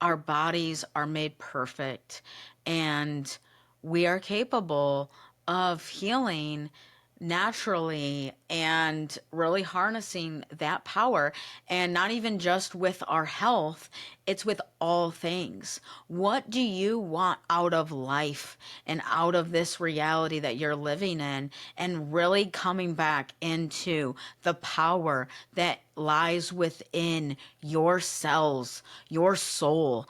our bodies are made perfect and we are capable of healing naturally and really harnessing that power, and not even just with our health, it's with all things. What do you want out of life and out of this reality that you're living in, and really coming back into the power that lies within your cells, your soul?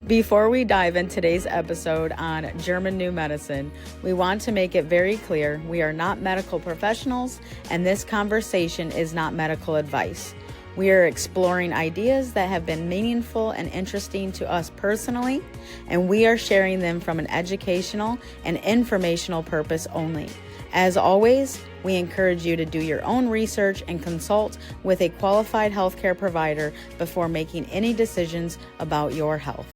Before we dive in today's episode on German New Medicine, we want to make it very clear we are not medical professionals and this conversation is not medical advice. We are exploring ideas that have been meaningful and interesting to us personally, and we are sharing them from an educational and informational purpose only. As always, we encourage you to do your own research and consult with a qualified healthcare provider before making any decisions about your health.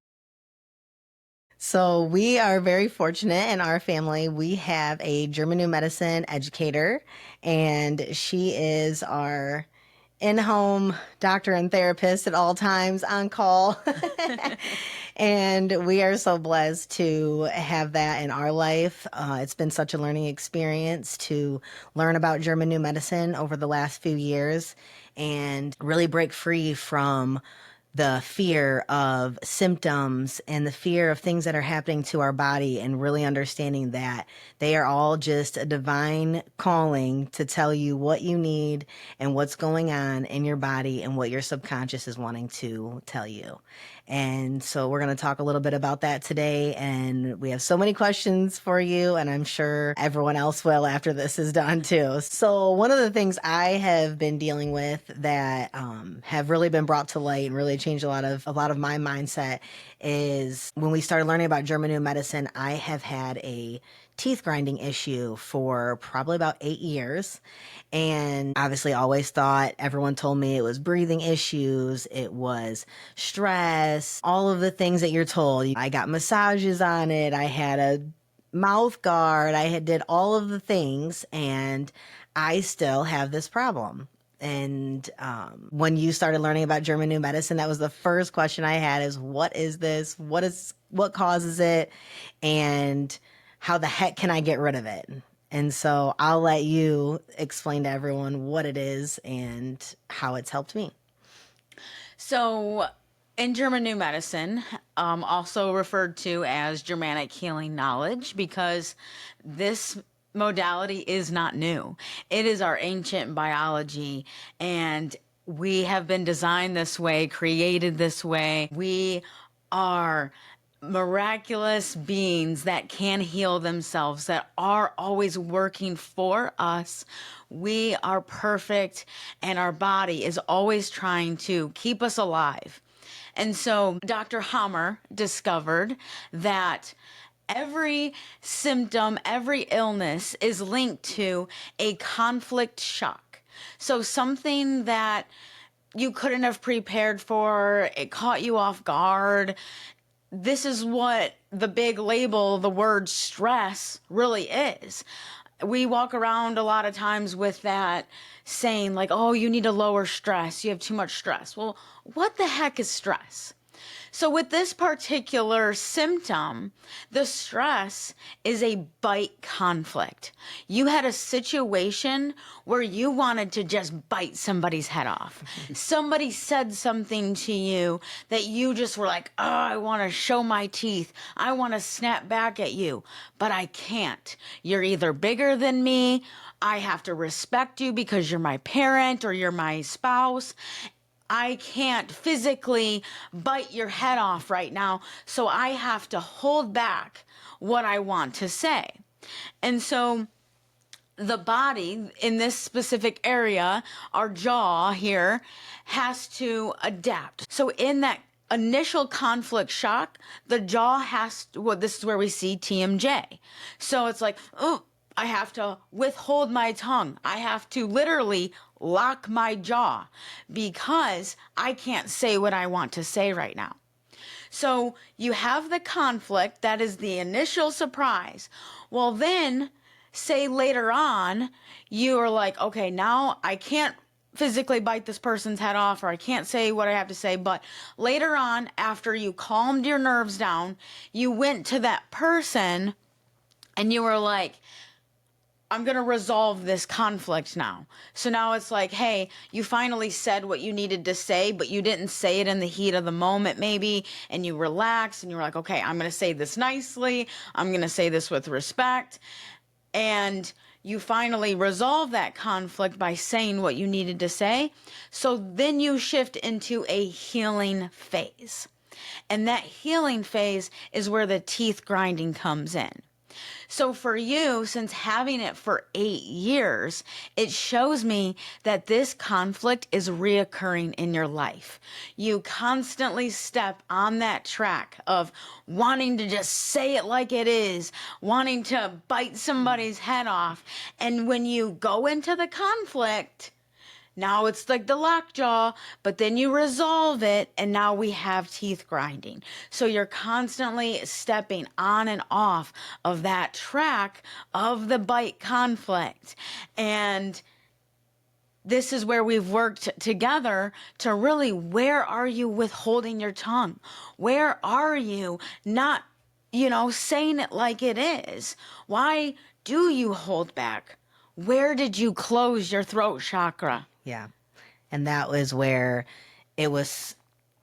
So we are very fortunate in our family. We have a German New Medicine educator, and she is our in-home doctor and therapist at all times on call. And we are so blessed to have that in our life. It's been such a learning experience to learn about German New Medicine over the last few years and really break free from the fear of symptoms and the fear of things that are happening to our body, and really understanding that they are all just a divine calling to tell you what you need and what's going on in your body and what your subconscious is wanting to tell you. And so we're going to talk a little bit about that today, and we have so many questions for you, and I'm sure everyone else will after this is done too. So one of the things I have been dealing with that have really been brought to light and really changed a lot of my mindset is when we started learning about German New Medicine. I have had a teeth grinding issue for probably about 8 years. And obviously always thought, everyone told me it was breathing issues, it was stress, all of the things that you're told. I got massages on it, I had a mouth guard, I had did all of the things, and I still have this problem. And when you started learning about German New Medicine, that was the first question I had: is what is this? What causes it? And how the heck can I get rid of it? And so I'll let you explain to everyone what it is and how it's helped me. So, in German New Medicine, also referred to as Germanic healing knowledge, because this modality is not new. It is our ancient biology, and we have been designed this way, created this way. We are miraculous beings that can heal themselves, that are always working for us. We are perfect, and our body is always trying to keep us alive. And so Dr. Hammer discovered that every symptom, every illness is linked to a conflict shock. So something that you couldn't have prepared for, it caught you off guard. This is what the big label, the word stress, really is. We walk around a lot of times with that saying like, oh, you need to lower stress. You have too much stress. Well, what the heck is stress? So with this particular symptom, the stress is a bite conflict. You had a situation where you wanted to just bite somebody's head off. Somebody said something to you that you just were like, oh, I want to show my teeth. I want to snap back at you, but I can't. You're either bigger than me. I have to respect you because you're my parent or you're my spouse. I can't physically bite your head off right now, so I have to hold back what I want to say. And so the body in this specific area, our jaw here, has to adapt. So in that initial conflict shock, the jaw has to, well, this is where we see TMJ. So it's like, oh, I have to withhold my tongue. I have to literally lock my jaw because I can't say what I want to say right now. So you have the conflict, that is the initial surprise. Well, then say later on, you are like, okay, now I can't physically bite this person's head off, or I can't say what I have to say. But later on, after you calmed your nerves down, you went to that person and you were like, I'm going to resolve this conflict now. So now it's like, hey, you finally said what you needed to say, but you didn't say it in the heat of the moment maybe, and you relaxed and you were like, okay, I'm going to say this nicely. I'm going to say this with respect. And you finally resolve that conflict by saying what you needed to say. So then you shift into a healing phase. And that healing phase is where the teeth grinding comes in. So for you, since having it for 8 years, it shows me that this conflict is reoccurring in your life. You constantly step on that track of wanting to just say it like it is, wanting to bite somebody's head off. And when you go into the conflict, now it's like the lockjaw, but then you resolve it, and now we have teeth grinding. So you're constantly stepping on and off of that track of the bite conflict. And this is where we've worked together to really, where are you withholding your tongue? Where are you not, saying it like it is? Why do you hold back? Where did you close your throat chakra? Yeah. And that was where it was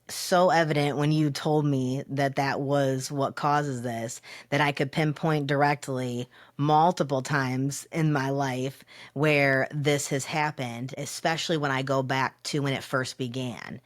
so evident when you told me that that was what causes this, that I could pinpoint directly multiple times in my life where this has happened, especially when I go back to when it first began.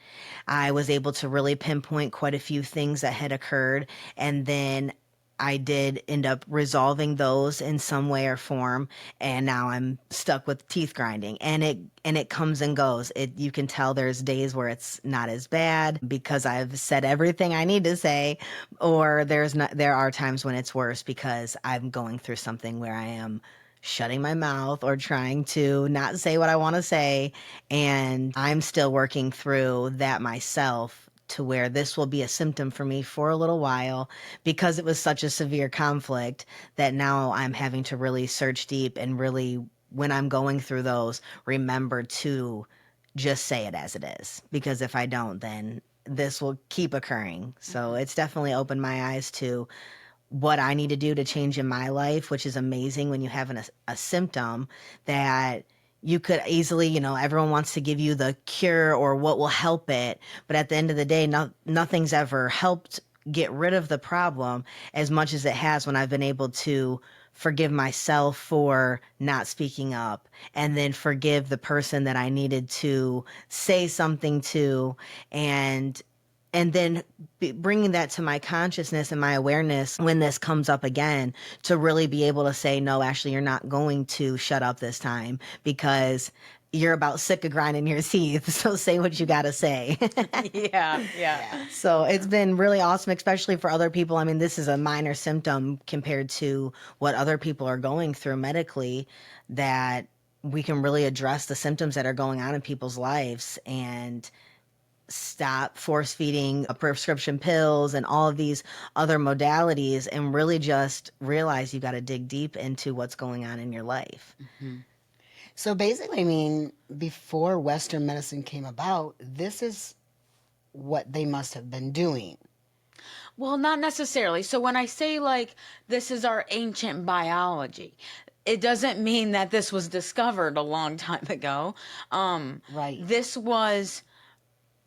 I was able to really pinpoint quite a few things that had occurred, and then I did end up resolving those in some way or form, and now I'm stuck with teeth grinding, and it comes and goes. You can tell there's days where it's not as bad because I've said everything I need to say, or there are times when it's worse because I'm going through something where I am shutting my mouth or trying to not say what I want to say, and I'm still working through that myself, to where this will be a symptom for me for a little while because it was such a severe conflict that now I'm having to really search deep and really, when I'm going through those, remember to just say it as it is. Because if I don't, then this will keep occurring. So it's definitely opened my eyes to what I need to do to change in my life, which is amazing when you have a symptom that you could easily, everyone wants to give you the cure or what will help it. But at the end of the day, nothing's ever helped get rid of the problem as much as it has when I've been able to forgive myself for not speaking up, and then forgive the person that I needed to say something to, and then bringing that to my consciousness and my awareness when this comes up again, to really be able to say, no, actually, you're not going to shut up this time because you're about sick of grinding your teeth. So say what you got to say. Yeah. So it's been really awesome, especially for other people. I mean, this is a minor symptom compared to what other people are going through medically, that we can really address the symptoms that are going on in people's lives and stop force feeding prescription pills and all of these other modalities, and really just realize you got to dig deep into what's going on in your life. Mm-hmm. So basically, I mean, before Western medicine came about, this is what they must have been doing. Well, not necessarily. So when I say like this is our ancient biology, it doesn't mean that this was discovered a long time ago. Right. This was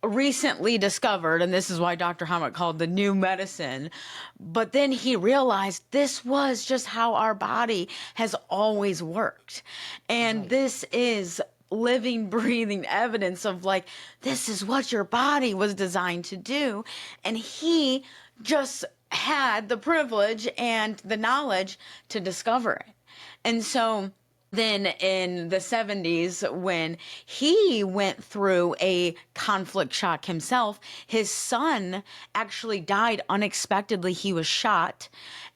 recently discovered, and this is why Dr. Hammett called the new medicine. But then he realized this was just how our body has always worked. And this is living, breathing evidence of like, this is what your body was designed to do. And he just had the privilege and the knowledge to discover it. And so then in the 70s, when he went through a conflict shock himself, his son actually died unexpectedly. He was shot.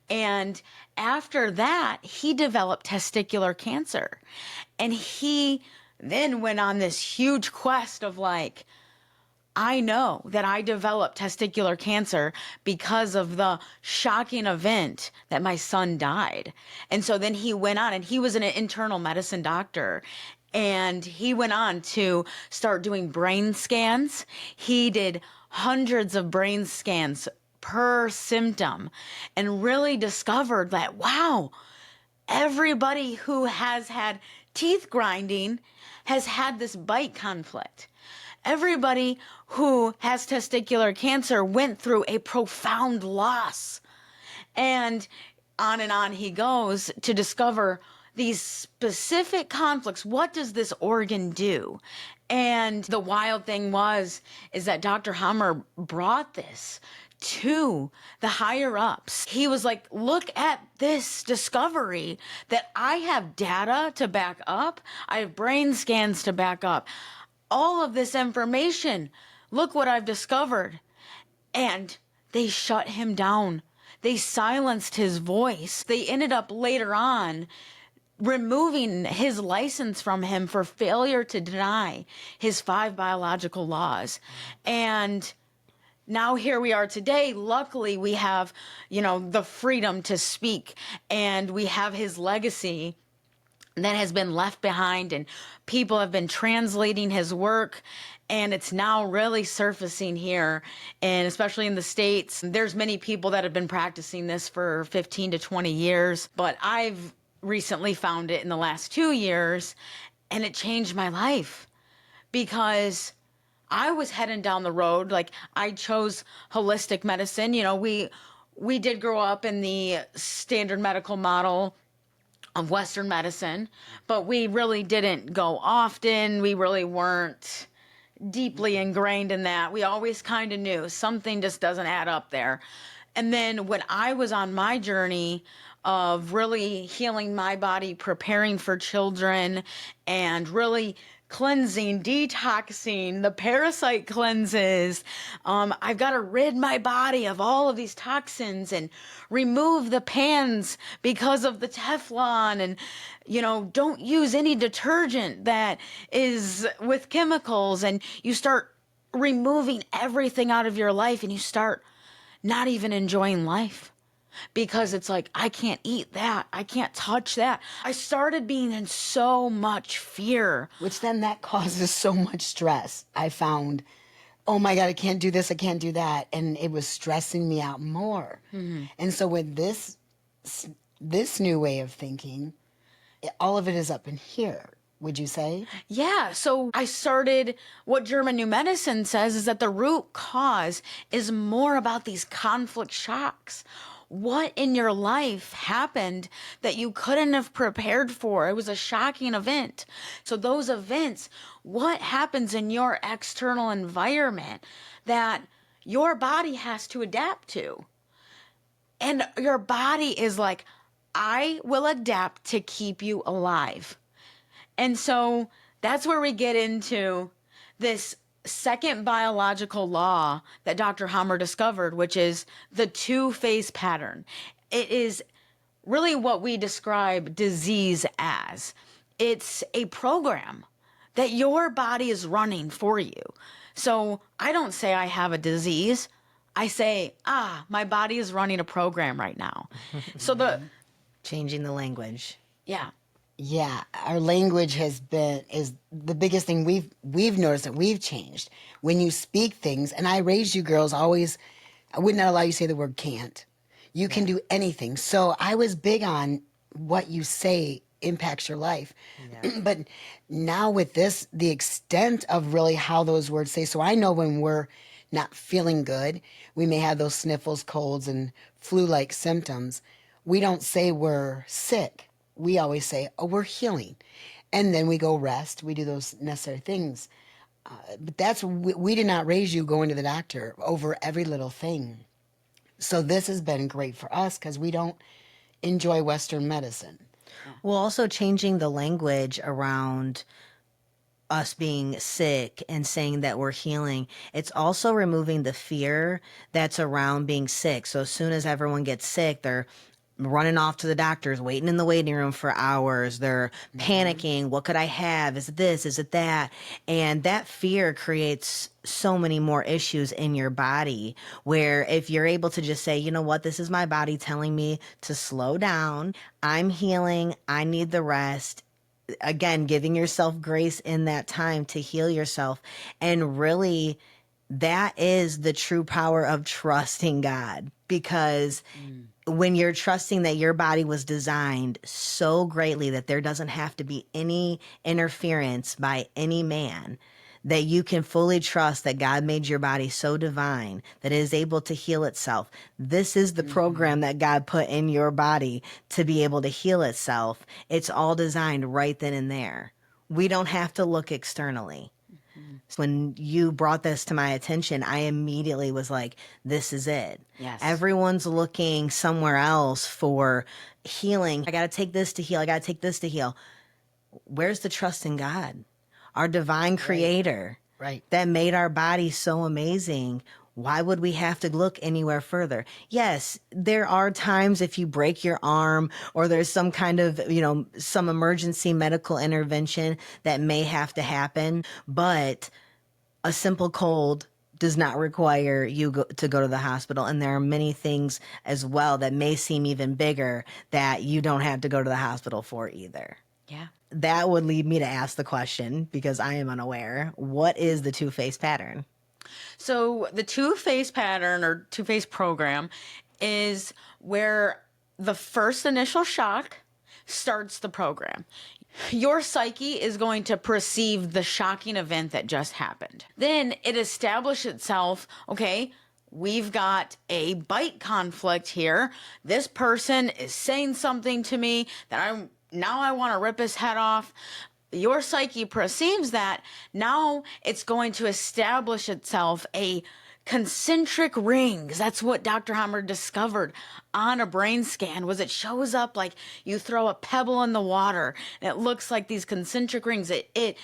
And after that, he developed testicular cancer. And he then went on this huge quest of like, I know that I developed testicular cancer because of the shocking event that my son died. And so then he went on, and he was an internal medicine doctor. And he went on to start doing brain scans. He did hundreds of brain scans per symptom and really discovered that, wow, everybody who has had teeth grinding has had this bite conflict. Everybody who has testicular cancer went through a profound loss. And on he goes to discover these specific conflicts. What does this organ do? And the wild thing is that Dr. Hammer brought this to the higher ups. He was like, look at this discovery that I have data to back up. I have brain scans to back up. All of this information. Look what I've discovered. And they shut him down. They silenced his voice. They ended up later on removing his license from him for failure to deny his 5 biological laws. And now here we are today. Luckily, we have, the freedom to speak, and we have his legacy that has been left behind, and people have been translating his work, and it's now really surfacing here, and especially in the States. There's many people that have been practicing this for 15 to 20 years, but I've recently found it in the last 2 years, and it changed my life because I was heading down the road. Like, I chose holistic medicine. We did grow up in the standard medical model of Western medicine, but we really didn't go often. We really weren't deeply ingrained in that. We always kind of knew something just doesn't add up there. And then when I was on my journey of really healing my body, preparing for children, and really cleansing, detoxing, the parasite cleanses. I've got to rid my body of all of these toxins and remove the pans because of the Teflon, and, don't use any detergent that is with chemicals. And you start removing everything out of your life, and you start not even enjoying life. Because it's like, I can't eat that. I can't touch that. I started being in so much fear. Which then that causes so much stress. I found, oh my God, I can't do this, I can't do that. And it was stressing me out more. Mm-hmm. And so with this new way of thinking, all of it is up in here, would you say? Yeah. So I started, what German New Medicine says is that the root cause is more about these conflict shocks. What in your life happened that you couldn't have prepared for? It was a shocking event. So those events, what happens in your external environment that your body has to adapt to? And your body is like, I will adapt to keep you alive. And so that's where we get into this second biological law that Dr. Hammer discovered, which is the 2-phase pattern. It is really what we describe disease as. It's a program that your body is running for you. So I don't say I have a disease. I say, my body is running a program right now. So Changing the language. Yeah. Yeah, our language is the biggest thing we've noticed that we've changed. When you speak things, and I raised you girls always, I would not allow you to say the word can't. You can do anything. So I was big on what you say impacts your life. Yeah. But now with this, the extent of really how those words say, so I know when we're not feeling good, we may have those sniffles, colds, and flu-like symptoms. We don't say we're sick. We always say, oh, we're healing. And then we go rest. We do those necessary things. But we did not raise you going to the doctor over every little thing. So this has been great for us because we don't enjoy Western medicine. Well, also changing the language around us being sick and saying that we're healing. It's also removing the fear that's around being sick. So as soon as everyone gets sick, they're running off to the doctors, waiting in the waiting room for hours. They're panicking. What could I have? Is it this? Is it that? And that fear creates so many more issues in your body, where if you're able to just say, you know what, this is my body telling me to slow down. I'm healing. I need the rest. again, giving yourself grace in that time to heal yourself. And really, that is the true power of trusting God, because when you're trusting that your body was designed so greatly that there doesn't have to be any interference by any man, that you can fully trust that God made your body so divine that it is able to heal itself. This is the program that God put in your body to be able to heal itself. It's all designed right then and there. We don't have to look externally. When you brought this to my attention, I immediately was like, this is it. Yes. Everyone's looking somewhere else for healing. I got to take this to heal. I got to take this to heal. Where's the trust in God, our divine creator, Right. that made our body so amazing? Why would we have to look anywhere further? Yes, there are times if you break your arm or there's some kind of, some emergency medical intervention that may have to happen, but a simple cold does not require you to go to the hospital. And there are many things as well that may seem even bigger that you don't have to go to the hospital for either. Yeah. That would lead me to ask the question, because I am unaware, what is the two-phase pattern? So the two-phase pattern or two-phase program is where the first initial shock starts the program. Your psyche is going to perceive the shocking event that just happened. Then it establishes itself, okay, we've got a bite conflict here. This person is saying something to me that I want to rip his head off. Your psyche perceives that. Now it's going to establish itself a concentric rings. That's what Dr. Hammer discovered on a brain scan. Was it shows up like you throw a pebble in the water and it looks like these concentric rings. It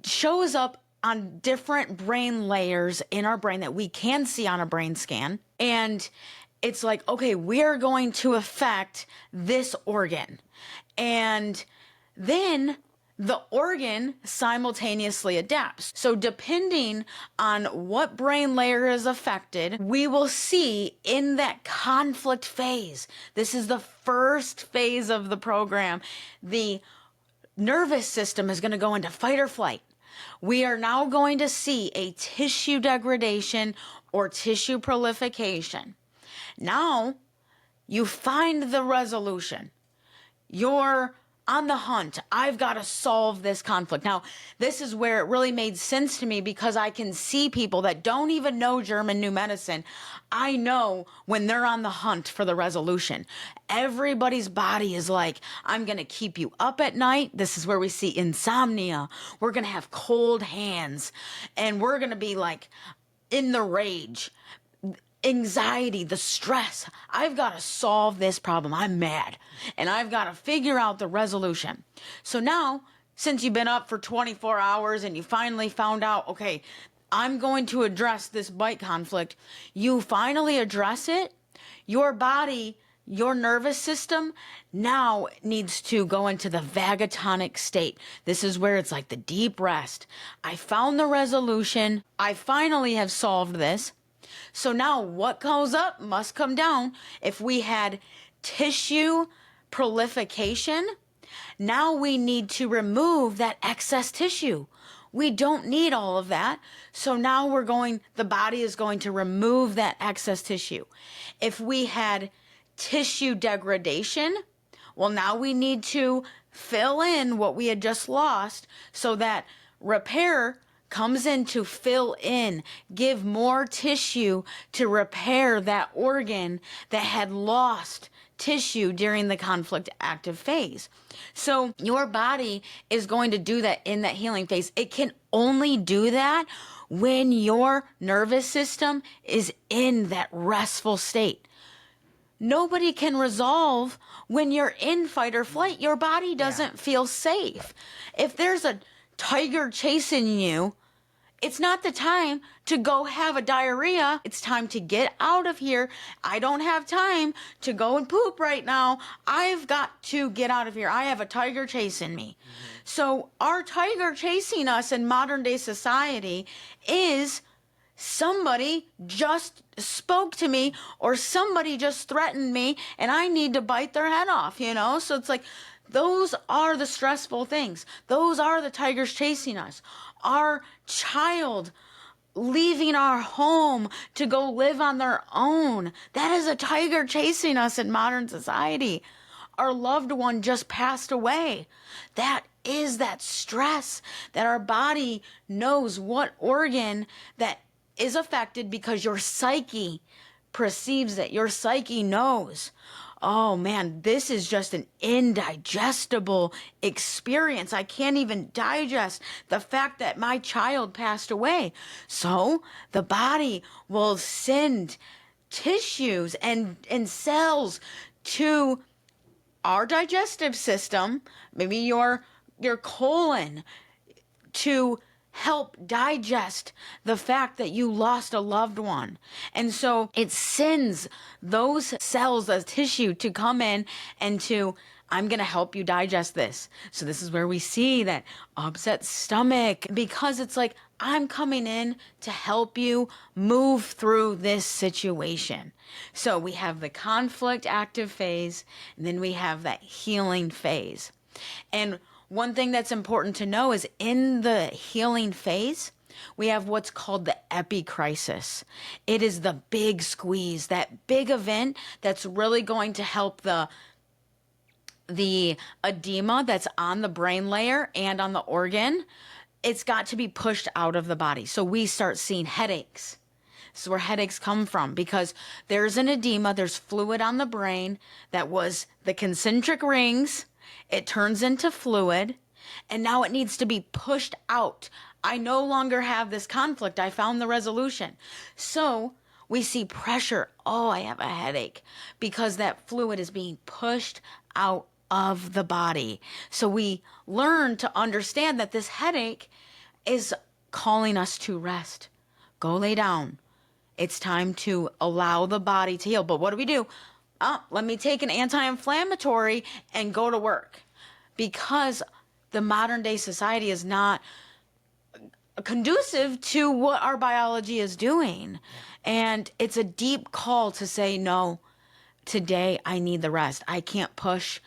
shows up on different brain layers in our brain that we can see on a brain scan. And it's like, okay, we are going to affect this organ. And then the organ simultaneously adapts. So depending on what brain layer is affected, we will see in that conflict phase. This is the first phase of the program. The nervous system is going to go into fight or flight. We are now going to see a tissue degradation or tissue proliferation. Now you find the resolution. You're on the hunt. I've got to solve this conflict. Now, this is where it really made sense to me, because I can see people that don't even know German New Medicine. I know when they're on the hunt for the resolution. Everybody's body is like, I'm going to keep you up at night. This is where we see insomnia. We're going to have cold hands, and we're going to be like in the rage. Anxiety, the stress. I've got to solve this problem. I'm mad. And I've got to figure out the resolution. So now, since you've been up for 24 hours and you finally found out, okay, I'm going to address this bite conflict, you finally address it, your body, your nervous system now needs to go into the vagatonic state. This is where it's like the deep rest. I found the resolution. I finally have solved this. So now what goes up must come down. If we had tissue proliferation, now we need to remove that excess tissue. We don't need all of that. So now the body is going to remove that excess tissue. If we had tissue degradation, well, now we need to fill in what we had just lost so that repair comes in to fill in, give more tissue to repair that organ that had lost tissue during the conflict active phase. So your body is going to do that in that healing phase. It can only do that when your nervous system is in that restful state. Nobody can resolve when you're in fight or flight. Your body doesn't feel safe. If there's a tiger chasing you, it's not the time to go have a diarrhea. It's time to get out of here. I don't have time to go and poop right now. I've got to get out of here. I have a tiger chasing me. So our tiger chasing us in modern day society is somebody just spoke to me or somebody just threatened me and I need to bite their head off, So it's like Those are the stressful things. Those are the tigers chasing us. Our child leaving our home to go live on their own. That is a tiger chasing us in modern society. Our loved one just passed away. That is that stress that our body knows what organ that is affected because your psyche perceives it. Your psyche knows. Oh man, this is just an indigestible experience. I can't even digest the fact that my child passed away. So the body will send tissues and cells to our digestive system, maybe your colon, to help digest the fact that you lost a loved one. And so it sends those cells as tissue to come in and to, I'm going to help you digest this. So this is where we see that upset stomach, because it's like, I'm coming in to help you move through this situation. So we have the conflict active phase, and then we have that healing phase. And one thing that's important to know is in the healing phase, we have what's called the epicrisis. It is the big squeeze, that big event that's really going to help the edema that's on the brain layer and on the organ. It's got to be pushed out of the body. So we start seeing headaches. This is where headaches come from, because there's an edema, there's fluid on the brain that was the concentric rings. It turns into fluid, and now it needs to be pushed out. I no longer have this conflict. I found the resolution. So we see pressure. Oh, I have a headache, because that fluid is being pushed out of the body. So we learn to understand that this headache is calling us to rest. Go lay down. It's time to allow the body to heal. But what do? Let me take an anti-inflammatory and go to work, because the modern day society is not conducive to what our biology is doing. And it's a deep call to say, no, today I need the rest. I can't push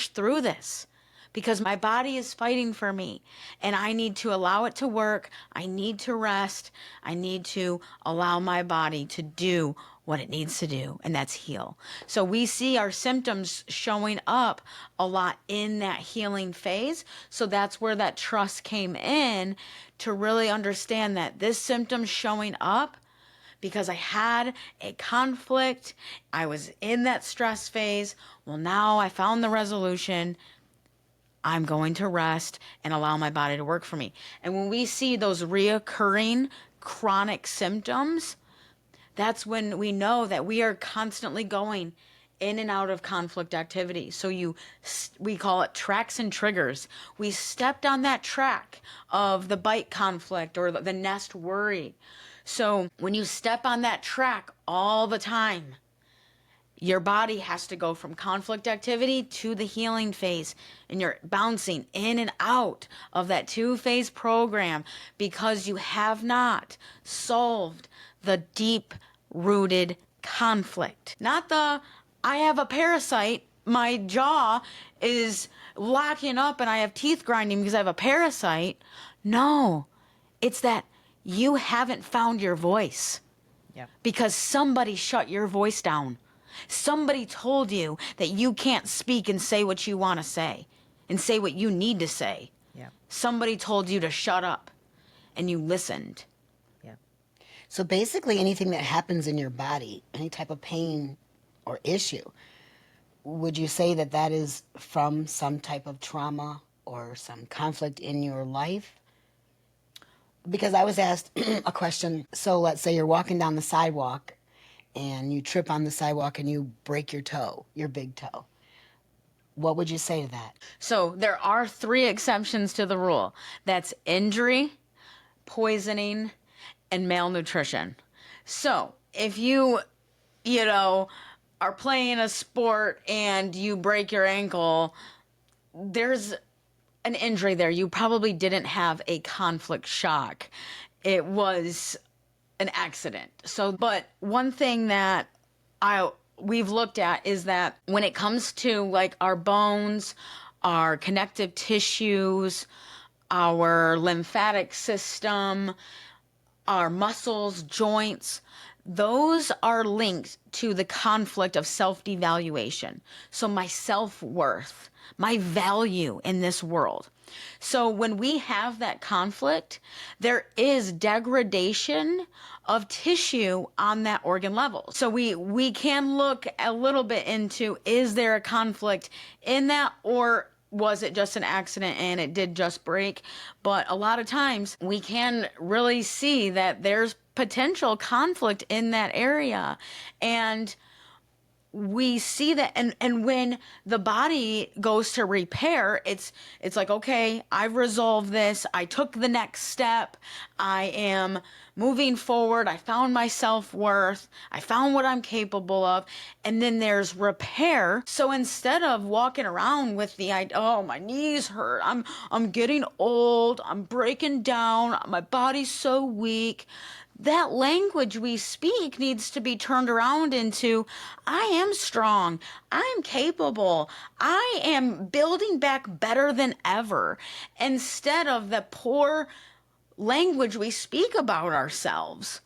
through this, because my body is fighting for me, and I need to allow it to work. I need to rest. I need to allow my body to do what it needs to do, and that's heal. So we see our symptoms showing up a lot in that healing phase. So that's where that trust came in, to really understand that this symptom's showing up because I had a conflict. I was in that stress phase. Well, now I found the resolution. I'm going to rest and allow my body to work for me. And when we see those reoccurring chronic symptoms, that's when we know that we are constantly going in and out of conflict activity. So we call it tracks and triggers. We stepped on that track of the bite conflict or the nest worry. So when you step on that track all the time, your body has to go from conflict activity to the healing phase, and you're bouncing in and out of that 2-phase program because you have not solved the deep-rooted conflict. Not the, I have a parasite, my jaw is locking up and I have teeth grinding because I have a parasite. No, it's that you haven't found your voice. Yep. Because somebody shut your voice down. Somebody told you that you can't speak and say what you want to say and say what you need to say. Yep. Somebody told you to shut up, and you listened. Yep. So basically anything that happens in your body, any type of pain or issue, would you say that that is from some type of trauma or some conflict in your life? Because I was asked a question. So let's say you're walking down the sidewalk and you trip on the sidewalk and you break your toe, your big toe. What would you say to that? So there are 3 exceptions to the rule. That's injury, poisoning, and malnutrition. So if you are playing a sport and you break your ankle, there's an injury there. You probably didn't have a conflict shock. It was an accident. So, but one thing that I we've looked at is that when it comes to like our bones, our connective tissues, our lymphatic system, our muscles, joints, those are linked to the conflict of self-devaluation. So my self-worth, my value in this world. So when we have that conflict, there is degradation of tissue on that organ level. So we can look a little bit into, is there a conflict in that, or was it just an accident and it did just break? But a lot of times we can really see that there's potential conflict in that area. And we see that, and when the body goes to repair, it's like, okay, I've resolved this, I took the next step, I am moving forward, I found my self-worth, I found what I'm capable of, and then there's repair. So instead of walking around with the idea, oh, my knees hurt, I'm getting old, I'm breaking down, my body's so weak, that language we speak needs to be turned around into, I am strong, I'm capable, I am building back better than ever, instead of the poor language we speak about ourselves.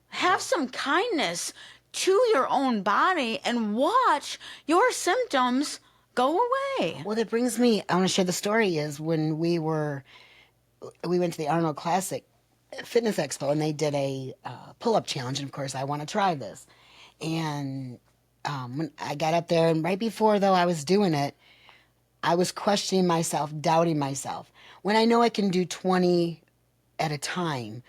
Have some kindness to your own body and watch your symptoms go away. Well, that brings me, I want to share the story is when we went to the Arnold Classic Fitness Expo and they did a pull-up challenge. And of course, I want to try this. And when I got up there, and right before though I was doing it, I was questioning myself, doubting myself. When I know I can do 20 at a time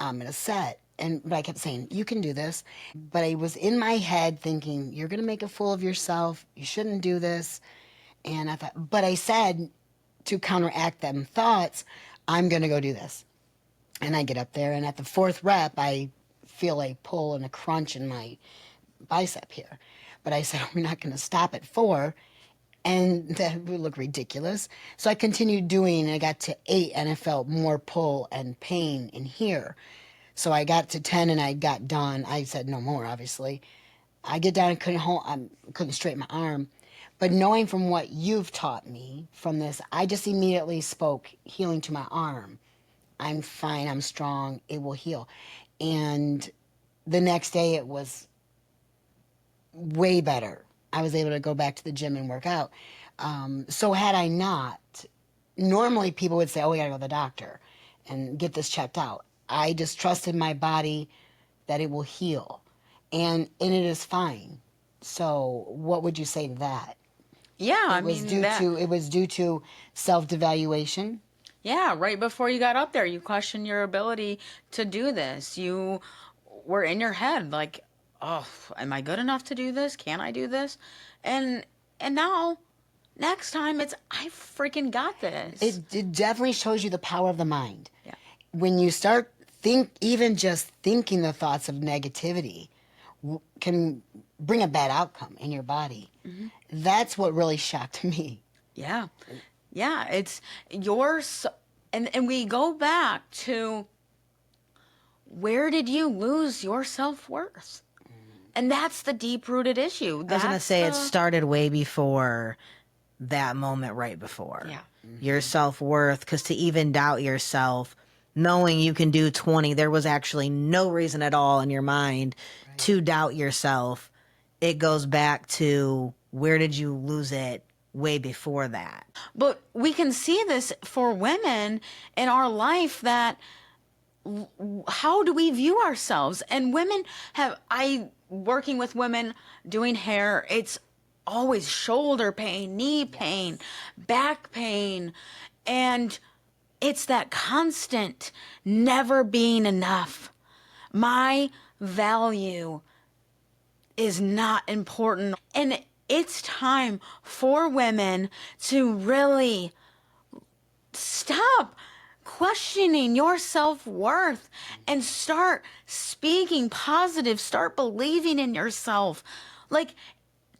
in a set. But I kept saying, you can do this. But I was in my head thinking, you're going to make a fool of yourself. You shouldn't do this. And I thought, but I said, to counteract them thoughts, I'm going to go do this. And I get up there, and at the fourth rep, I feel a pull and a crunch in my bicep here. But I said, we're not going to stop at 4. And that would look ridiculous. So I continued doing, and I got to 8, and I felt more pull and pain in here. So I got to 10, and I got done. I said no more, obviously. I get down and couldn't straighten my arm. But knowing from what you've taught me from this, I just immediately spoke healing to my arm. I'm fine, I'm strong, it will heal. And the next day it was way better. I was able to go back to the gym and work out. So had I not, normally people would say, oh, we gotta go to the doctor and get this checked out. I just trusted my body that it will heal. And it is fine. So what would you say to that? Yeah, It was due to self-devaluation. Yeah, right before you got up there, you questioned your ability to do this. You were in your head like, oh, am I good enough to do this? Can I do this? And now, next time, it's, I freaking got this. It definitely shows you the power of the mind. Yeah. When you start even just thinking the thoughts of negativity can bring a bad outcome in your body. Mm-hmm. That's what really shocked me. Yeah. Yeah, it's yours. And we go back to, where did you lose your self-worth? And that's the deep-rooted issue. I was going to say it started way before that moment right before. Yeah. Your self-worth, because to even doubt yourself, knowing you can do 20, there was actually no reason at all in your mind to doubt yourself. It goes back to, where did you lose it way before that? But we can see this for women in our life, that how do we view ourselves? And women working with women doing hair, it's always shoulder pain, knee pain, back pain. And it's that constant never being enough. My value is not important. And it's time for women to really stop questioning your self-worth and start speaking positive, start believing in yourself. Like,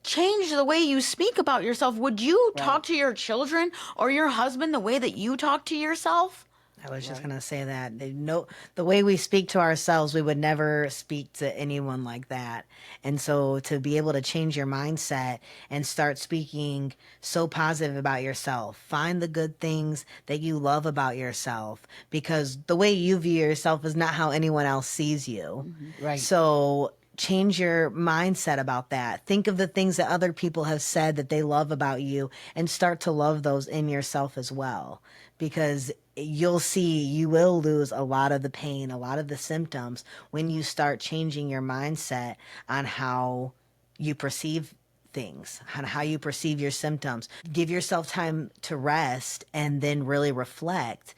change the way you speak about yourself. Would you talk to your children or your husband the way that you talk to yourself? I was just gonna say that the way we speak to ourselves, we would never speak to anyone like that. And so to be able to change your mindset and start speaking so positive about yourself, find the good things that you love about yourself, because the way you view yourself is not how anyone else sees you. Right. So change your mindset about that. Think of the things that other people have said that they love about you and start to love those in yourself as well. Because you'll see you will lose a lot of the pain, a lot of the symptoms when you start changing your mindset on how you perceive things, on how you perceive your symptoms. Give yourself time to rest and then really reflect.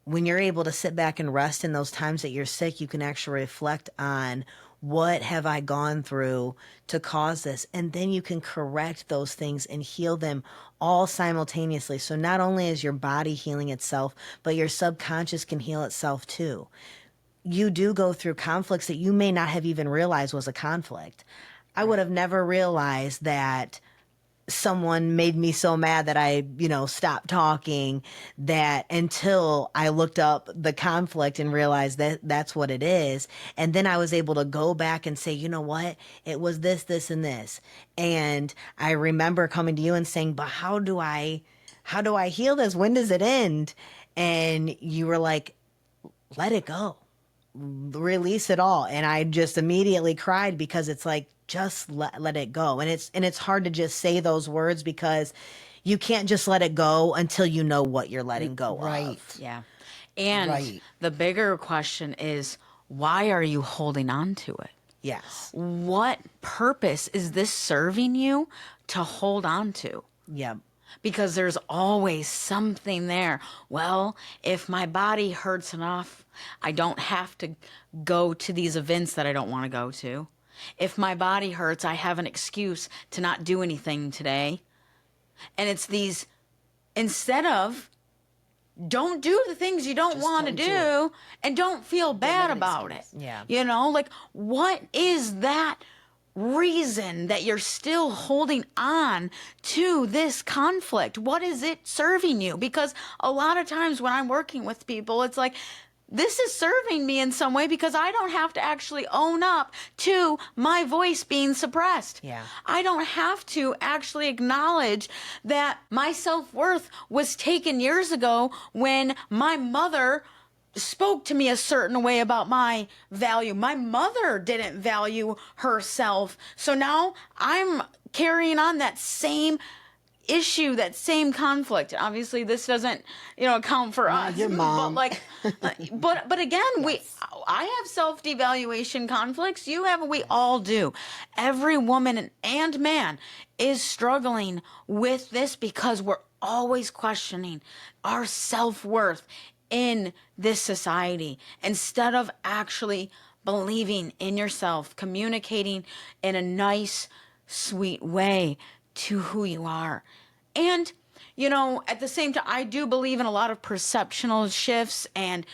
When you're able to sit back and rest in those times that you're sick, you can actually reflect on what have I gone through to cause this? And then you can correct those things and heal them all simultaneously. So not only is your body healing itself, but your subconscious can heal itself too. You do go through conflicts that you may not have even realized was a conflict. I would have never realized that someone made me so mad that I, stopped talking, that until I looked up the conflict and realized that that's what it is. And then I was able to go back and say, you know what? It was this, this, and this. And I remember coming to you and saying, but how do I heal this? When does it end? And you were like, let it go, release it all. And I just immediately cried, because it's like, just let it go. And it's hard to just say those words, because you can't just let it go until you know what you're letting go Right. of. Yeah. And Right. the bigger question is, why are you holding on to it? Yes. What purpose is this serving you to hold on to? Yep. Because there's always something there. Well, if my body hurts enough, I don't have to go to these events that I don't want to go to. If my body hurts, I have an excuse to not do anything today. And it's these, instead of, don't do the things you don't want to don't do do and don't feel bad an about it. excuse. Yeah. Like, what is that reason that you're still holding on to this conflict? What is it serving you? Because a lot of times when I'm working with people, it's like, this is serving me in some way, because I don't have to actually own up to my voice being suppressed. Yeah. I don't have to actually acknowledge that my self-worth was taken years ago when my mother spoke to me a certain way about my value. My mother didn't value herself. So now I'm carrying on that same issue, that same conflict. Obviously this doesn't, account for us. your mom. But again, I have self-devaluation conflicts. You have, we all do. Every woman and man is struggling with this, because we're always questioning our self-worth in this society, instead of actually believing in yourself, communicating in a nice, sweet way to who you are. And, at the same time, I do believe in a lot of perceptional shifts and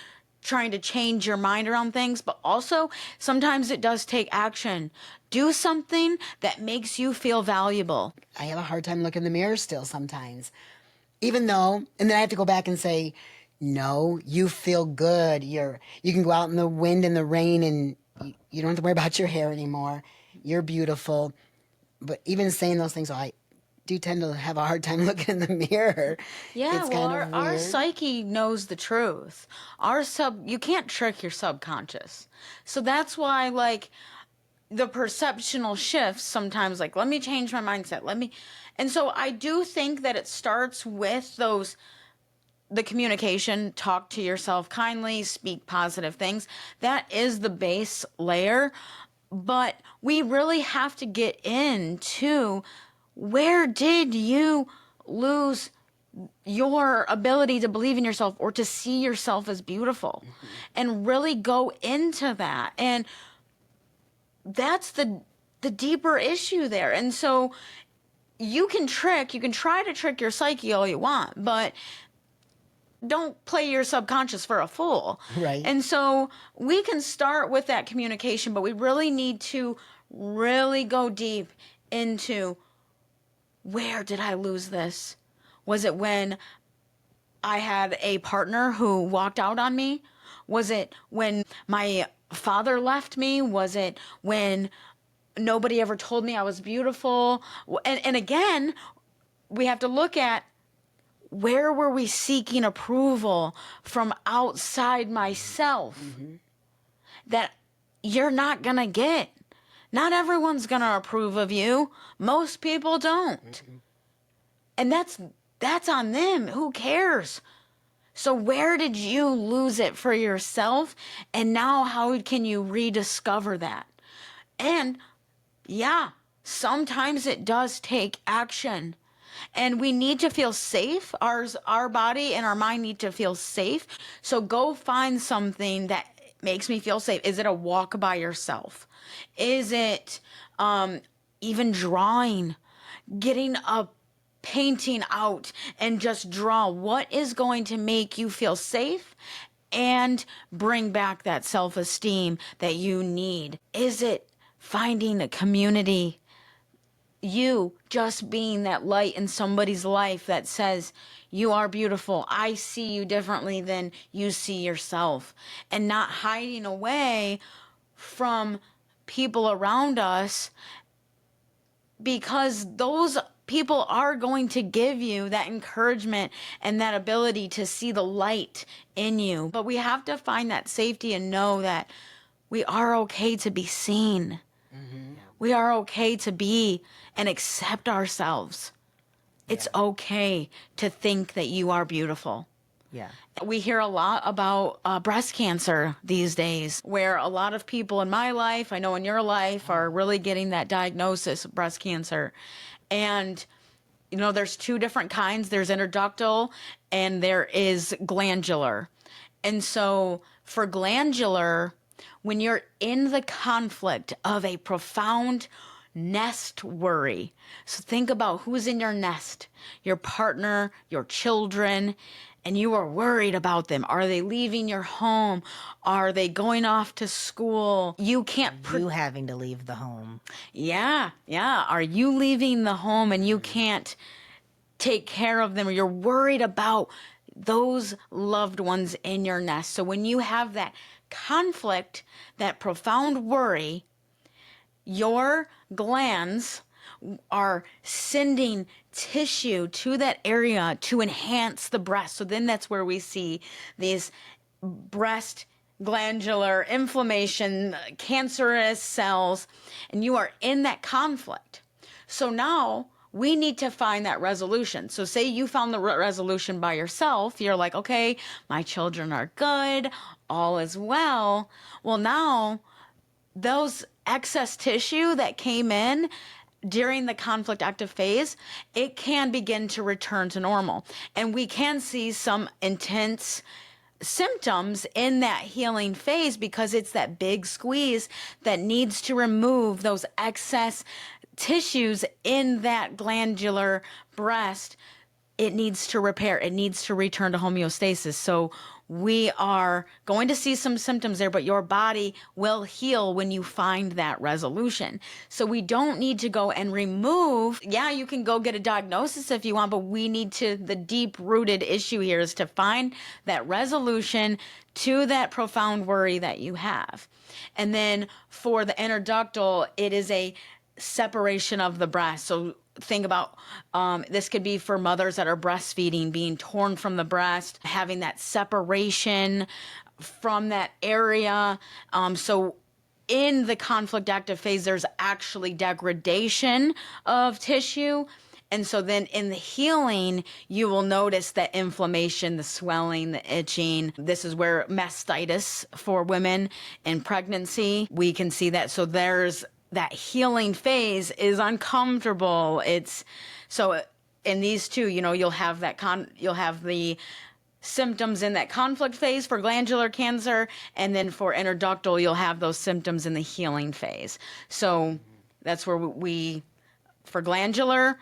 trying to change your mind around things, but also sometimes it does take action. Do something that makes you feel valuable. I have a hard time looking in the mirror still sometimes. Even though, and then I have to go back and say, no, you feel good. You can go out in the wind and the rain, and you don't have to worry about your hair anymore. You're beautiful. But even saying those things, I do tend to have a hard time looking in the mirror. Yeah, It's well, kind of our weird. psyche knows the truth. You can't trick your subconscious. So that's why, like, the perceptional shifts sometimes, like, let me change my mindset. And so I do think that it starts with the communication, talk to yourself kindly, speak positive things. That is the base layer. But we really have to get into, where did you lose your ability to believe in yourself or to see yourself as beautiful, and really go into that. And that's the deeper issue there. And so you can try to trick your psyche all you want, but don't play your subconscious for a fool. Right. And so we can start with that communication, but we really need to really go deep into, where did I lose this? Was it when I had a partner who walked out on me? Was it when my father left me? Was it when nobody ever told me I was beautiful? And again, we have to look at, where were we seeking approval from outside myself that you're not going to get? Not everyone's going to approve of you. Most people don't. And that's on them. Who cares? So where did you lose it for yourself? And now how can you rediscover that? And yeah, sometimes it does take action. And we need to feel safe. Our body and our mind need to feel safe. So go find something that makes me feel safe. Is it a walk by yourself? Is it even drawing? Getting a painting out and just draw what is going to make you feel safe and bring back that self-esteem that you need. Is it finding a community? You just being that light in somebody's life that says, you are beautiful. I see you differently than you see yourself. And not hiding away from people around us, because those people are going to give you that encouragement and that ability to see the light in you. But we have to find that safety and know that we are okay to be seen. We are okay to be and accept ourselves. It's okay to think that you are beautiful. Yeah. We hear a lot about breast cancer these days, where a lot of people in my life, I know in your life, are really getting that diagnosis of breast cancer. And, you know, there's two different kinds. There's interductal and there is glandular. And so for glandular, when you're in the conflict of a profound nest worry, so think about who's in your nest, your partner, your children, and you are worried about them. Are they leaving your home? Are they going off to school? You can't You having to leave the home. yeah. Are you leaving the home and you can't take care of them, or you're worried about those loved ones in your nest? So when you have that conflict, that profound worry, your glands are sending tissue to that area to enhance the breast. So then that's where we see these breast glandular inflammation, cancerous cells, and you are in that conflict. So now we need to find that resolution. So say you found the resolution by yourself. You're like, okay, my children are good. All is well. Well, now those excess tissue that came in during the conflict active phase, it can begin to return to normal. And we can see some intense symptoms in that healing phase, because it's that big squeeze that needs to remove those excess tissues in that glandular breast. It needs to repair. It needs to return to homeostasis. So we are going to see some symptoms there, but your body will heal when you find that resolution. So we don't need to go and remove. Yeah, you can go get a diagnosis if you want, but we need to, the deep rooted issue here is to find that resolution to that profound worry that you have. And then for the interductal, it is a separation of the breast. So think about this could be for mothers that are breastfeeding, being torn from the breast, having that separation from that area. So in the conflict active phase, there's actually degradation of tissue. And so then in the healing, you will notice that inflammation, the swelling, the itching. This is where mastitis for women in pregnancy, we can see that. So there's that healing phase is uncomfortable. It's so in these two, you know, you'll have that you'll have the symptoms in that conflict phase for glandular cancer, and then for interductal, you'll have those symptoms in the healing phase. So that's where we for glandular,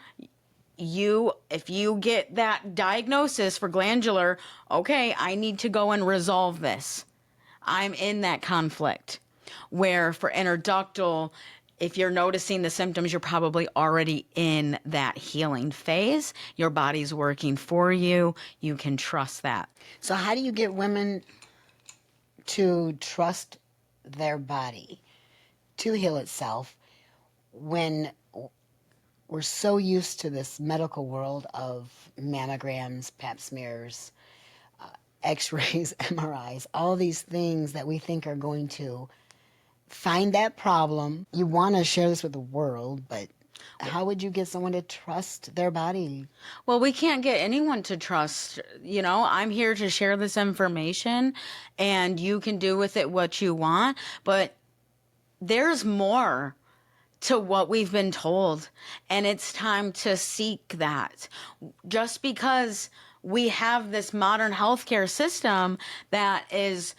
if you get that diagnosis for glandular, okay, I need to go and resolve this. I'm in that conflict. Where for interductal, If you're noticing the symptoms, you're probably already in that healing phase. Your body's working for you. You can trust that. So how do you get women to trust their body to heal itself when we're so used to this medical world of mammograms, pap smears, x-rays, MRIs, all these things that we think are going to find that problem? You want to share this with the world, but how would you get someone to trust their body? Well, we can't get anyone to trust. I'm here to share this information and you can do with it what you want, but there's more to what we've been told, and it's time to seek that. Just because we have this modern healthcare system that is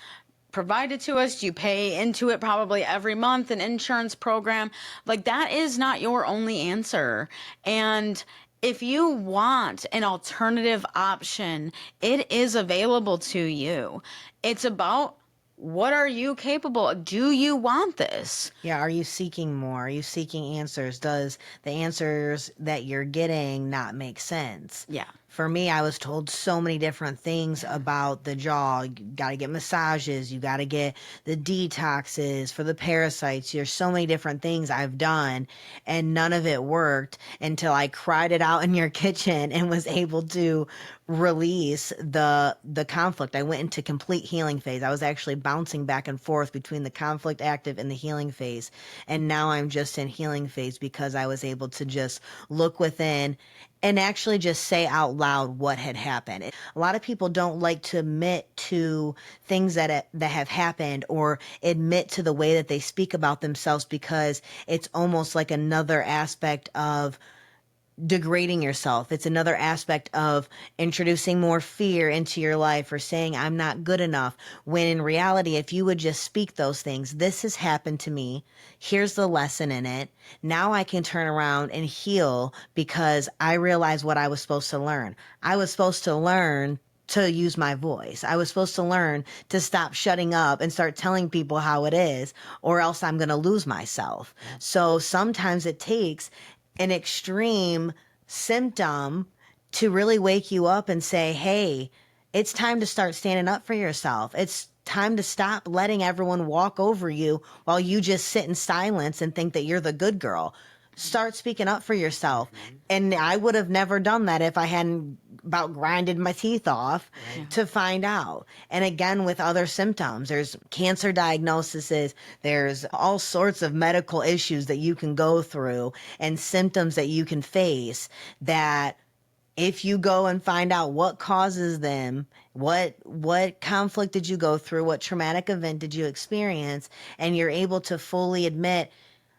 provided to us, you pay into it probably every month, an insurance program, like that is not your only answer. And if you want an alternative option, it is available to you. It's about, what are you capable of? Do you want this? Yeah, are you seeking more? Are you seeking answers? Does the answers that you're getting not make sense? Yeah. For me, I was told so many different things about the jaw. You got to get massages. You got to get the detoxes for the parasites. There's so many different things I've done, and none of it worked until I cried it out in your kitchen and was able to release the conflict. I went into complete healing phase. I was actually bouncing back and forth between the conflict active and the healing phase. And now I'm just in healing phase because I was able to just look within and actually just say out loud what had happened. A lot of people don't like to admit to things that have happened, or admit to the way that they speak about themselves, because it's almost like another aspect of degrading yourself. It's another aspect of introducing more fear into your life, or saying I'm not good enough, when in reality, if you would just speak those things, this has happened to me, here's the lesson in it, now I can turn around and heal because I realized what I was supposed to learn. I was supposed to learn to use my voice. I was supposed to learn to stop shutting up and start telling people how it is, or else I'm going to lose myself. So sometimes it takes an extreme symptom to really wake you up and say, hey, it's time to start standing up for yourself. It's time to stop letting everyone walk over you while you just sit in silence and think that you're the good girl. Start speaking up for yourself. And I would have never done that if I hadn't about grinded my teeth off to find out. And again, with other symptoms, there's cancer diagnoses, there's all sorts of medical issues that you can go through and symptoms that you can face, that if you go and find out what causes them, what conflict did you go through, what traumatic event did you experience, and you're able to fully admit,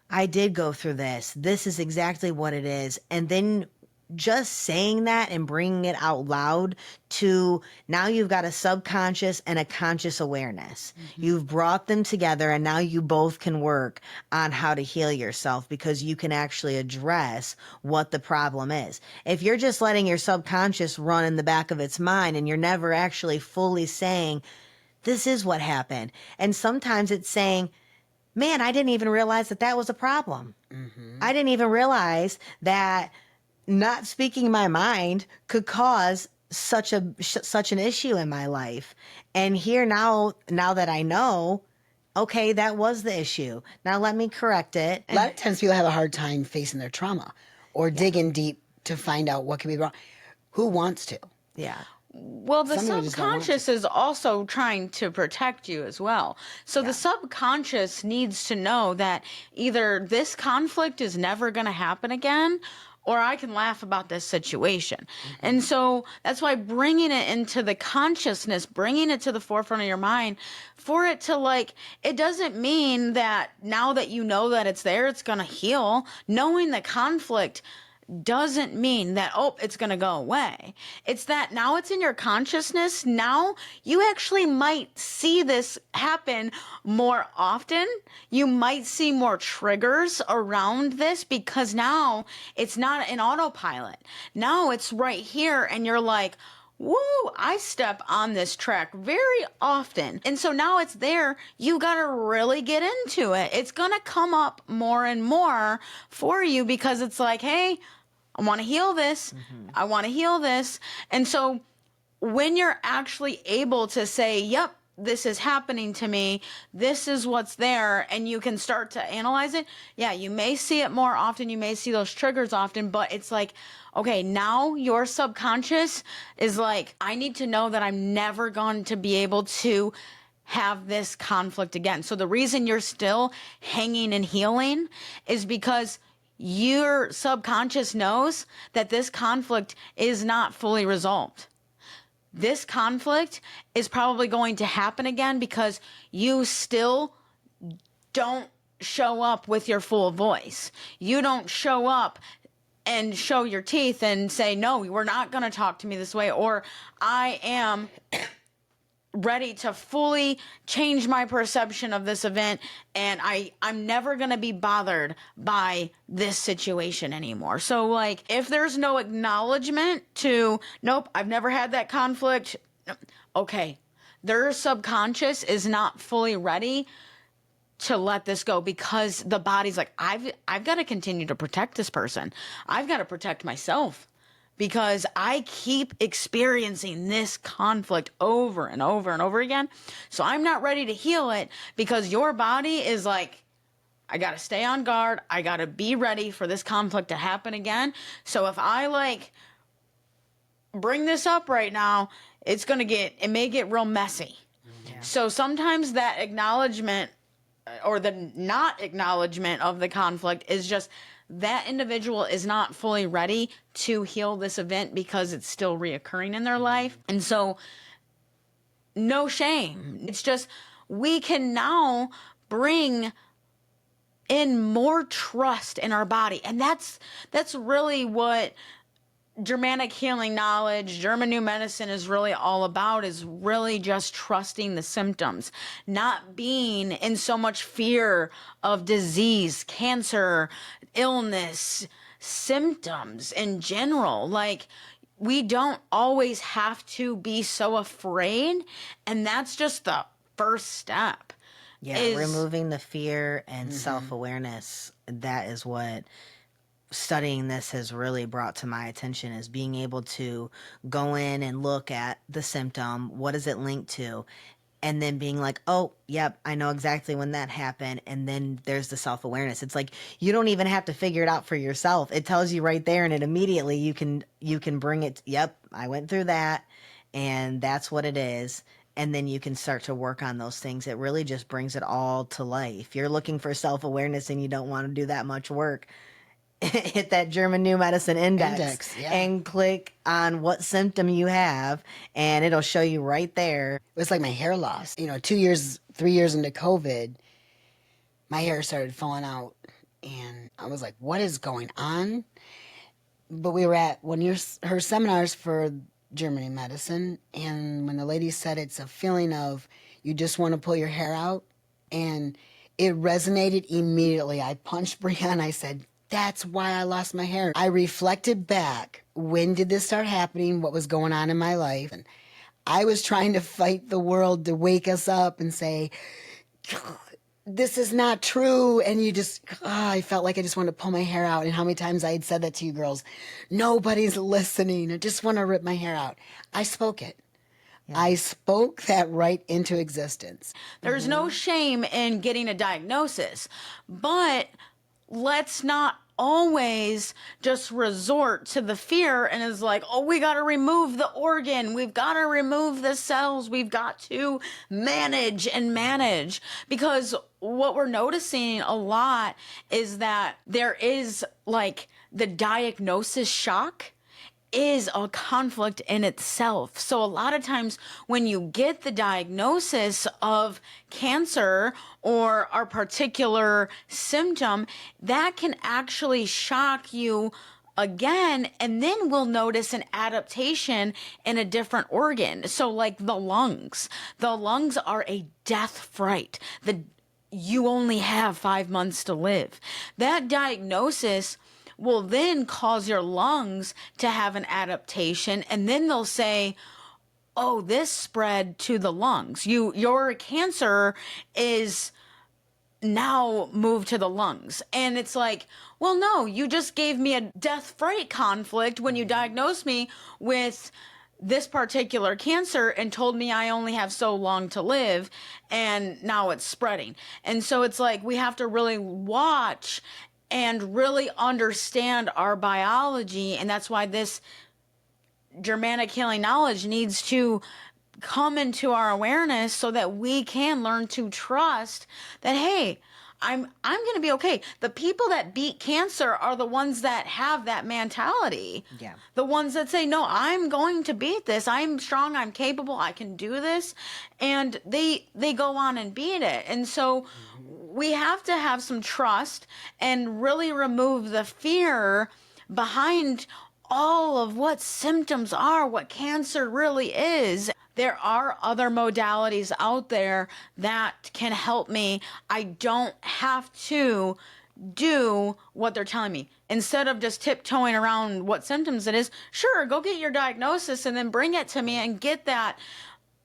I did go through this. This is exactly what it is. And then just saying that and bringing it out loud, to now you've got a subconscious and a conscious awareness. You've brought them together, and now you both can work on how to heal yourself, because you can actually address what the problem is. If you're just letting your subconscious run in the back of its mind and you're never actually fully saying, this is what happened. And sometimes it's saying, man, I didn't even realize that that was a problem. I didn't even realize that not speaking my mind could cause such an issue in my life. And here now that I know, okay, that was the issue. Now let me correct it. A lot of times people have a hard time facing their trauma or digging deep to find out what could be wrong. Who wants to? Yeah. Well, the Some people just don't want subconscious is also trying to protect you as well. So the subconscious needs to know that either this conflict is never going to happen again, or I can laugh about this situation. And so that's why bringing it into the consciousness, bringing it to the forefront of your mind, for it to it doesn't mean that now that you know that it's there, it's going to heal. Knowing the conflict doesn't mean that, it's going to go away. It's that now it's in your consciousness. Now you actually might see this happen more often. You might see more triggers around this, because now it's not an autopilot. Now it's right here, and you're like, woo, I step on this track very often. And so now it's there. You got to really get into it. It's going to come up more and more for you because it's like, hey, I want to heal this. I want to heal this. And so when you're actually able to say, yep, this is happening to me, this is what's there, and you can start to analyze it, yeah, you may see it more often, you may see those triggers often, but it's like, okay, now your subconscious is like, I need to know that I'm never going to be able to have this conflict again. So the reason you're still hanging and healing is because your subconscious knows that this conflict is not fully resolved. This conflict is probably going to happen again because you still don't show up with your full voice. You don't show up and show your teeth and say, no, we're not going to talk to me this way, or I am ready to fully change my perception of this event, and I'm never going to be bothered by this situation anymore. So like, if there's no acknowledgement to, nope, I've never had that conflict, okay, their subconscious is not fully ready to let this go because the body's like, I've got to continue to protect this person. I've got to protect myself, because I keep experiencing this conflict over and over and over again. So I'm not ready to heal it because your body is like, I got to stay on guard. I got to be ready for this conflict to happen again. So if I like bring this up right now, it may get real messy. Yeah. So sometimes that acknowledgement or the not acknowledgement of the conflict is just that individual is not fully ready to heal this event because it's still reoccurring in their life. And so no shame. It's just, we can now bring in more trust in our body. And that's really what Germanic healing knowledge, German new medicine is really all about, is really just trusting the symptoms, not being in so much fear of disease, cancer, illness, symptoms in general. Like, we don't always have to be so afraid. And that's just the first step. Yeah, removing the fear and self-awareness. That is what studying this has really brought to my attention, is being able to go in and look at the symptom. What is it linked to? And then being like, oh, yep, I know exactly when that happened. And then there's the self-awareness. It's like, you don't even have to figure it out for yourself. It tells you right there, and it immediately you can bring it. Yep, I went through that, and that's what it is. And then you can start to work on those things. It really just brings it all to life. You're looking for self-awareness and you don't want to do that much work. Hit that German New Medicine Index and click on what symptom you have, and it'll show you right there. It's like my hair loss. 2 years, 3 years into COVID, my hair started falling out, and I was like, what is going on? But we were at her seminars for German New Medicine, and when the lady said it's a feeling of you just want to pull your hair out, and it resonated immediately. I punched Brianna. I said, that's why I lost my hair. I reflected back. When did this start happening? What was going on in my life? And I was trying to fight the world to wake us up and say, this is not true. And I felt like I just wanted to pull my hair out. And how many times I had said that to you girls. Nobody's listening. I just want to rip my hair out. I spoke it. Yeah. I spoke that right into existence. There's no shame in getting a diagnosis, but let's not always just resort to the fear and is like, oh, we got to remove the organ. We've got to remove the cells. We've got to manage. Because what we're noticing a lot is that there is like the diagnosis shock is a conflict in itself. So a lot of times when you get the diagnosis of cancer or a particular symptom, that can actually shock you again, and then we'll notice an adaptation in a different organ. So like the lungs are a death fright. You only have 5 months to live. That diagnosis will then cause your lungs to have an adaptation. And then they'll say, oh, this spread to the lungs. Your cancer is now moved to the lungs. And it's like, well, no, you just gave me a death freight conflict when you diagnosed me with this particular cancer and told me I only have so long to live, and now it's spreading. And so it's like we have to really watch and really understand our biology, and that's why this Germanic healing knowledge needs to come into our awareness so that we can learn to trust that, hey, I'm going to be okay. The people that beat cancer are the ones that have that mentality. Yeah. The ones that say, no, I'm going to beat this. I'm strong. I'm capable. I can do this. And they go on and beat it. And so we have to have some trust and really remove the fear behind all of what symptoms are, what cancer really is. There are other modalities out there that can help me. I don't have to do what they're telling me. Instead of just tiptoeing around what symptoms it is, sure, go get your diagnosis and then bring it to me and get that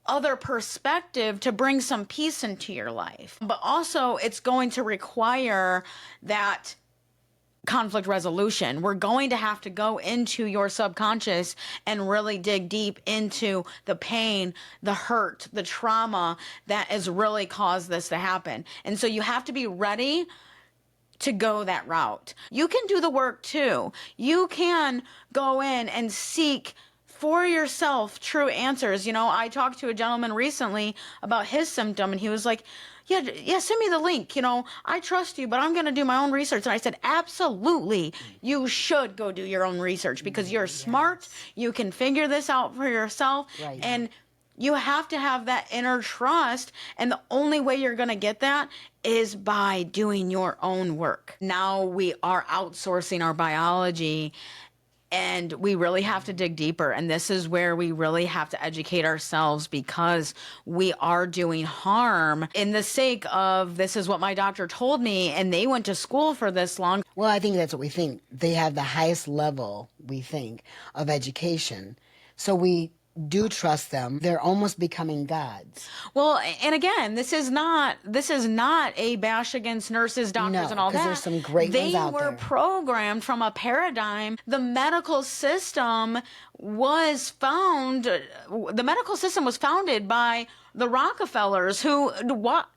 other perspective to bring some peace into your life. But also, it's going to require that conflict resolution. We're going to have to go into your subconscious and really dig deep into the pain, the hurt, the trauma that has really caused this to happen. And so you have to be ready to go that route. You can do the work too. You can go in and seek for yourself true answers. You know, I talked to a gentleman recently about his symptom, and he was like, yeah, send me the link. You know, I trust you, but I'm going to do my own research. And I said, absolutely, you should go do your own research because you're smart. You can figure this out for yourself. Right. And you have to have that inner trust. And the only way you're going to get that is by doing your own work. Now we are outsourcing our biology, and we really have to dig deeper. And this is where we really have to educate ourselves, because we are doing harm in the sake of, this is what my doctor told me, and they went to school for this long. Well, I think that's what we think. They have the highest level, we think, of education. So we do trust them. They're almost becoming gods. Well, and again, this is not a bash against nurses, doctors, No, and all 'cause that. there's some great they ones out were there. programmed from a paradigm. The medical system was founded by the Rockefellers, who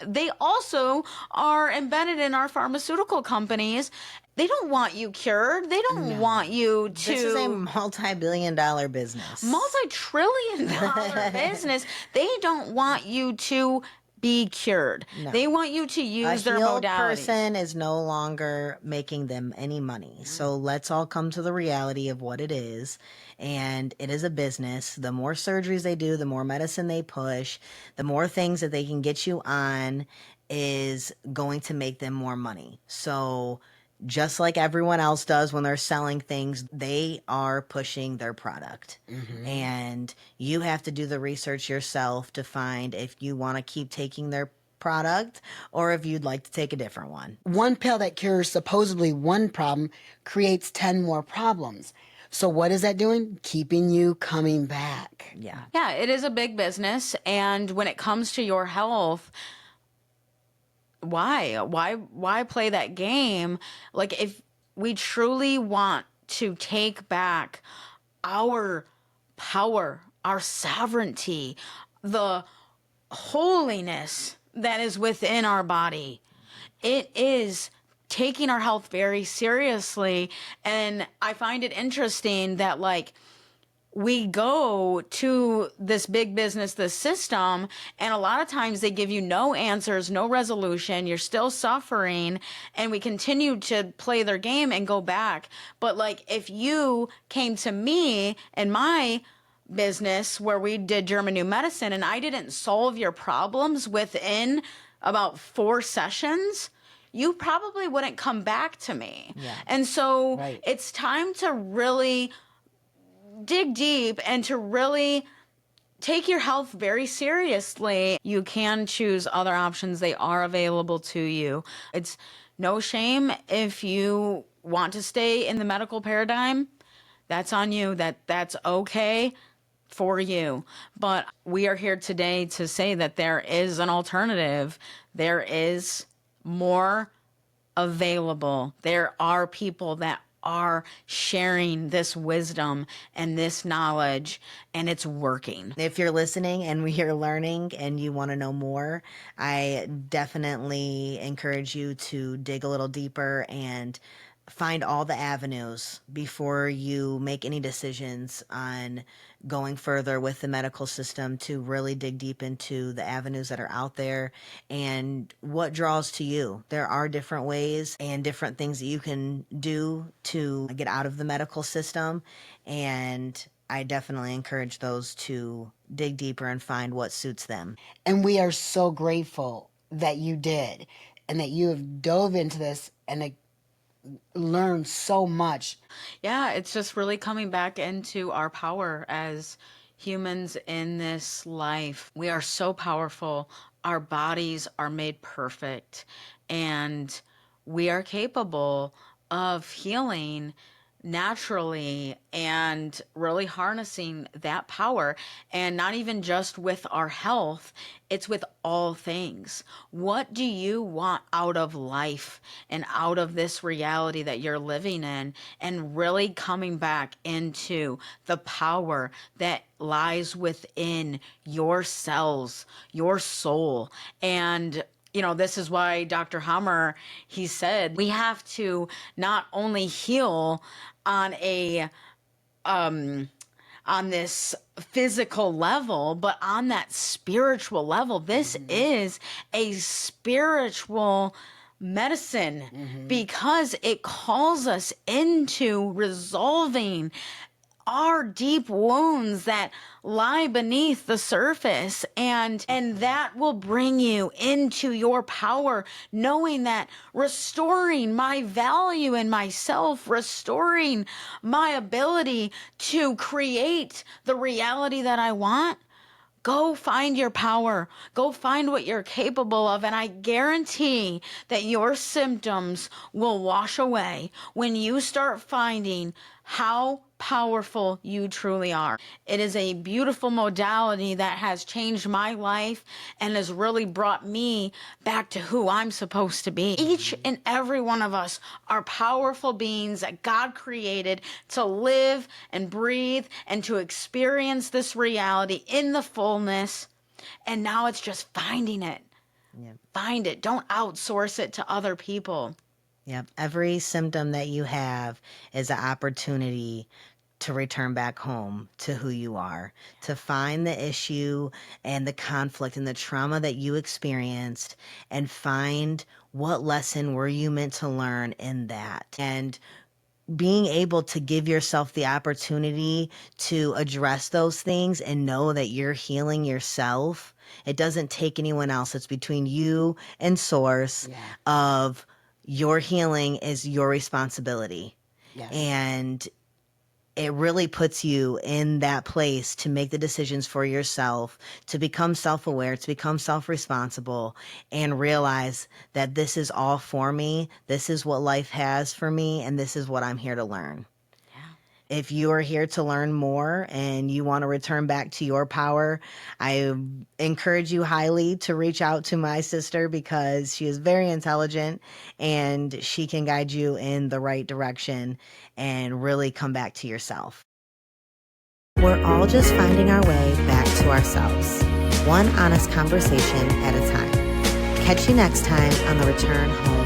they also are embedded in our pharmaceutical companies. They don't want you cured. They don't want you to. This is a multi-billion-dollar business. Multi-trillion-dollar business. They don't want you to be cured. No. They want you to use A their healed modality. person is no longer making them any money. So let's all come to the reality of what it is. And it is a business. The more surgeries they do, the more medicine they push, the more things that they can get you on is going to make them more money. So just like everyone else does when they're selling things, they are pushing their product. And you have to do the research yourself to find if you want to keep taking their product or if you'd like to take a different one. One pill that cures supposedly one problem creates 10 more problems. So what is that doing? Keeping you coming back. Yeah. Yeah, it is a big business. And when it comes to your health, why play that game? Like, if we truly want to take back our power, our sovereignty, the holiness that is within our body, it is taking our health very seriously. And I find it interesting that, like, we go to this big business, this system, and a lot of times they give you no answers, no resolution. You're still suffering, and we continue to play their game and go back. But like, if you came to me and my business where we did German New Medicine and I didn't solve your problems within about 4 sessions, you probably wouldn't come back to me. Yeah. And so Right. it's time to really dig deep and to really take your health very seriously. You can choose other options. They are available to you. It's no shame if you want to stay in the medical paradigm, that's on you. That's okay for you. But we are here today to say that there is an alternative. There is more available. There are people that are sharing this wisdom and this knowledge, and it's working. If you're listening and we're learning and you want to know more, I definitely encourage you to dig a little deeper and find all the avenues before you make any decisions on going further with the medical system, to really dig deep into the avenues that are out there and what draws to you. There are different ways and different things that you can do to get out of the medical system, and I definitely encourage those to dig deeper and find what suits them. And we are so grateful that you did and that you have dove into this and learned so much. Yeah, it's just really coming back into our power as humans in this life. We are so powerful. Our bodies are made perfect, and we are capable of healing naturally and really harnessing that power. And not even just with our health, it's with all things. What do you want out of life and out of this reality that you're living in? And really coming back into the power that lies within your cells, your soul. And this is why Dr. Hammer, he said, we have to not only heal on this physical level, but on that spiritual level. This is a spiritual medicine because it calls us into resolving our deep wounds that lie beneath the surface, and that will bring you into your power, knowing that restoring my value in myself, restoring my ability to create the reality that I want. Go find your power. Go find what you're capable of. And I guarantee that your symptoms will wash away when you start finding how powerful you truly are. It is a beautiful modality that has changed my life and has really brought me back to who I'm supposed to be. Each and every one of us are powerful beings that God created to live and breathe and to experience this reality in the fullness. And now it's just finding it. Yeah. Find it. Don't outsource it to other people. Yep. Every symptom that you have is an opportunity to return back home to who you are, to find the issue and the conflict and the trauma that you experienced, and find what lesson were you meant to learn in that. And being able to give yourself the opportunity to address those things and know that you're healing yourself. It doesn't take anyone else. It's between you and Source. Of your healing is your responsibility. Yes. And it really puts you in that place to make the decisions for yourself, to become self-aware, to become self-responsible, and realize that this is all for me, this is what life has for me, and this is what I'm here to learn. If you are here to learn more and you want to return back to your power, I encourage you highly to reach out to my sister, because she is very intelligent and she can guide you in the right direction and really come back to yourself. We're all just finding our way back to ourselves, one honest conversation at a time. Catch you next time on the Return Home